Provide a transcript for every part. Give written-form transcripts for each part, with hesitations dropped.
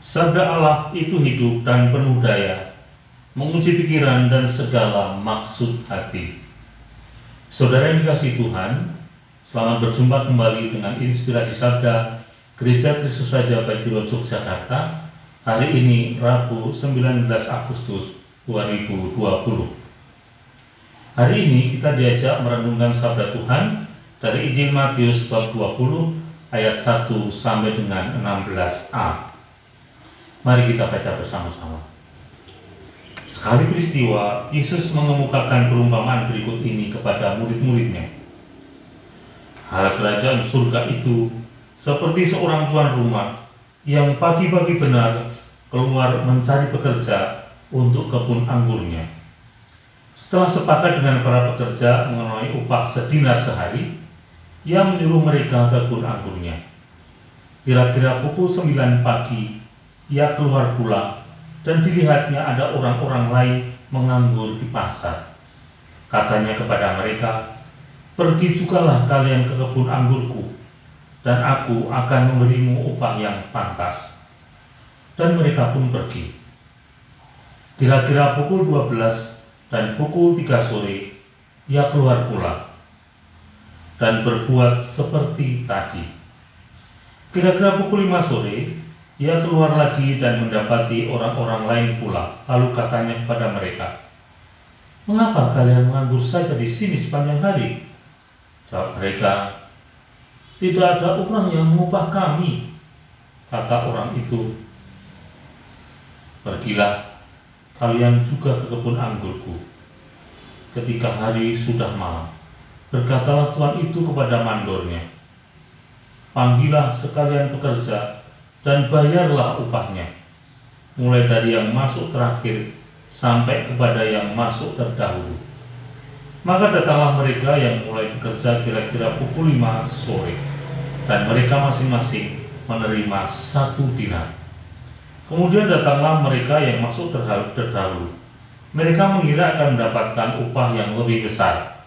Sabda Allah itu hidup dan penuh daya, menguji pikiran dan segala maksud hati. Saudara yang dikasihi Tuhan, selamat berjumpa kembali dengan Inspirasi Sabda Gereja Kristus Raja Bajiro Yogyakarta. Hari ini Rabu 19 Agustus 2020. Hari ini kita diajak merenungkan Sabda Tuhan dari Injil Matius bab 20 ayat 1 sampai dengan 16a. Mari kita baca bersama-sama. Sekali peristiwa, Yesus mengemukakan perumpamaan berikut ini kepada murid-muridnya. Hal kerajaan surga itu seperti seorang tuan rumah yang pagi-pagi benar keluar mencari pekerja untuk kebun anggurnya. Setelah sepakat dengan para pekerja mengenai upah sedinar sehari, ia menyuruh mereka ke kebun anggurnya. Kira-kira pukul 9 pagi, ia keluar pula dan dilihatnya ada orang-orang lain menganggur di pasar. Katanya kepada mereka, "Pergi jugalah kalian ke kebun anggurku, dan aku akan memberimu upah yang pantas." Dan mereka pun pergi. Kira-kira pukul 12 dan pukul 3 sore, ia keluar pula dan berbuat seperti tadi. Kira-kira pukul 5 sore, ia keluar lagi dan mendapati orang-orang lain pula. Lalu katanya kepada mereka, "Mengapa kalian menganggur saja di sini sepanjang hari?" Jawab mereka, "Tidak ada orang yang mengupah kami." Kata orang itu, "Pergilah kalian juga ke kebun anggurku." Ketika hari sudah malam, berkatalah tuan itu kepada mandornya, "Panggillah sekalian pekerja dan bayarlah upahnya, mulai dari yang masuk terakhir sampai kepada yang masuk terdahulu." Maka datanglah mereka yang mulai bekerja kira-kira pukul 5 sore, dan mereka masing-masing menerima 1 dinar. Kemudian datanglah mereka yang masuk terdahulu. Mereka mengira akan mendapatkan upah yang lebih besar,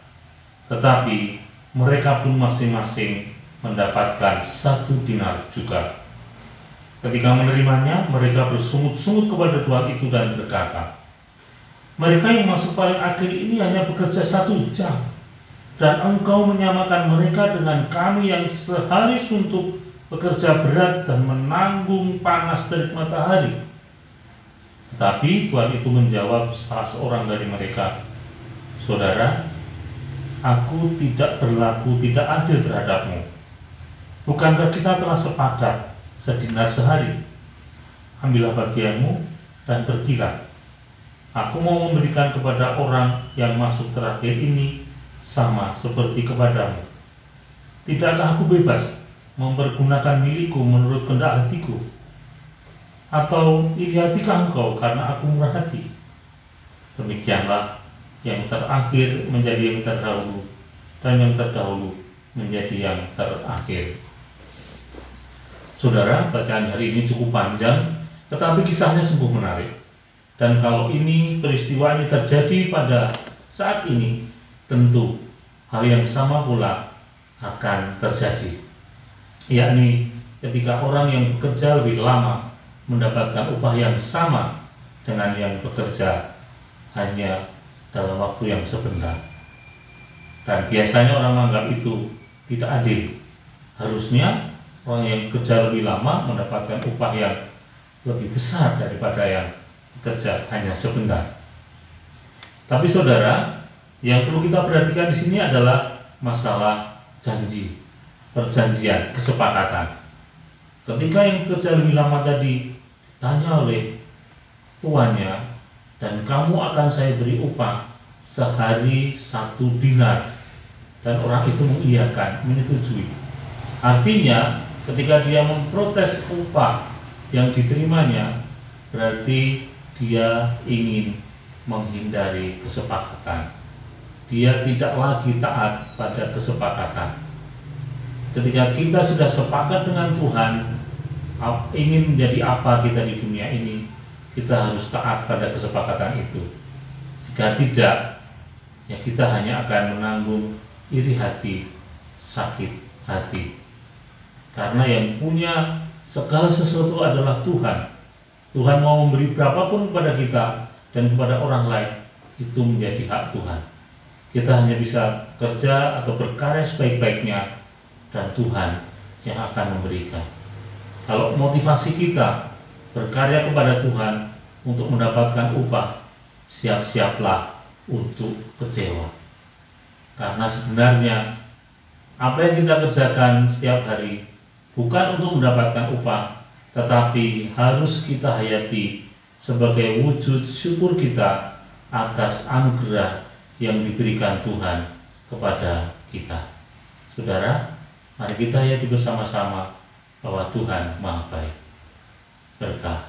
tetapi mereka pun masing-masing mendapatkan 1 dinar juga. Ketika menerimanya, mereka bersungut-sungut kepada tuan itu dan berkata, "Mereka yang masuk paling akhir ini hanya bekerja 1 jam, dan engkau menyamakan mereka dengan kami yang sehari suntuk bekerja berat dan menanggung panas terik matahari." Tetapi tuan itu menjawab salah seorang dari mereka, "Saudara, aku tidak berlaku tidak adil terhadapmu. Bukankah kita telah sepakat sedinar sehari? Ambillah bagianmu dan pergilah. Aku mau memberikan kepada orang yang masuk terakhir ini sama seperti kepadamu. Tidakkah aku bebas mempergunakan milikku menurut kehendak hatiku? Atau iri hatikah engkau karena aku murah hati?" Demikianlah yang terakhir menjadi yang terdahulu, dan yang terdahulu menjadi yang terakhir. Saudara, bacaan hari ini cukup panjang, tetapi kisahnya sungguh menarik. Dan kalau ini peristiwa ini terjadi pada saat ini, tentu hal yang sama pula akan terjadi. Yakni ketika orang yang bekerja lebih lama mendapatkan upah yang sama dengan yang bekerja hanya dalam waktu yang sebentar. Dan biasanya orang menganggap itu tidak adil. Harusnya orang yang bekerja lebih lama mendapatkan upah yang lebih besar daripada yang bekerja hanya sebentar. Tapi saudara, yang perlu kita perhatikan di sini adalah masalah janji, perjanjian, kesepakatan. Ketika yang bekerja lebih lama tadi ditanya oleh tuannya, "Dan kamu akan saya beri upah sehari 1 dinar." Dan orang itu mengiyakan, menyetujui. Artinya ketika dia memprotes upah yang diterimanya, berarti dia ingin menghindari kesepakatan. Dia tidak lagi taat pada kesepakatan. Ketika kita sudah sepakat dengan Tuhan, ingin menjadi apa kita di dunia ini, kita harus taat pada kesepakatan itu. Jika tidak, ya kita hanya akan menanggung iri hati, sakit hati. Karena yang punya segala sesuatu adalah Tuhan. Tuhan mau memberi berapapun kepada kita dan kepada orang lain, itu menjadi hak Tuhan. Kita hanya bisa kerja atau berkarya sebaik-baiknya, dan Tuhan yang akan memberikan. Kalau motivasi kita berkarya kepada Tuhan untuk mendapatkan upah, siap-siaplah untuk kecewa. Karena sebenarnya apa yang kita kerjakan setiap hari bukan untuk mendapatkan upah, tetapi harus kita hayati sebagai wujud syukur kita atas anugerah yang diberikan Tuhan kepada kita. Saudara, mari kita hayati bersama-sama bahwa Tuhan Maha Baik. Berkah.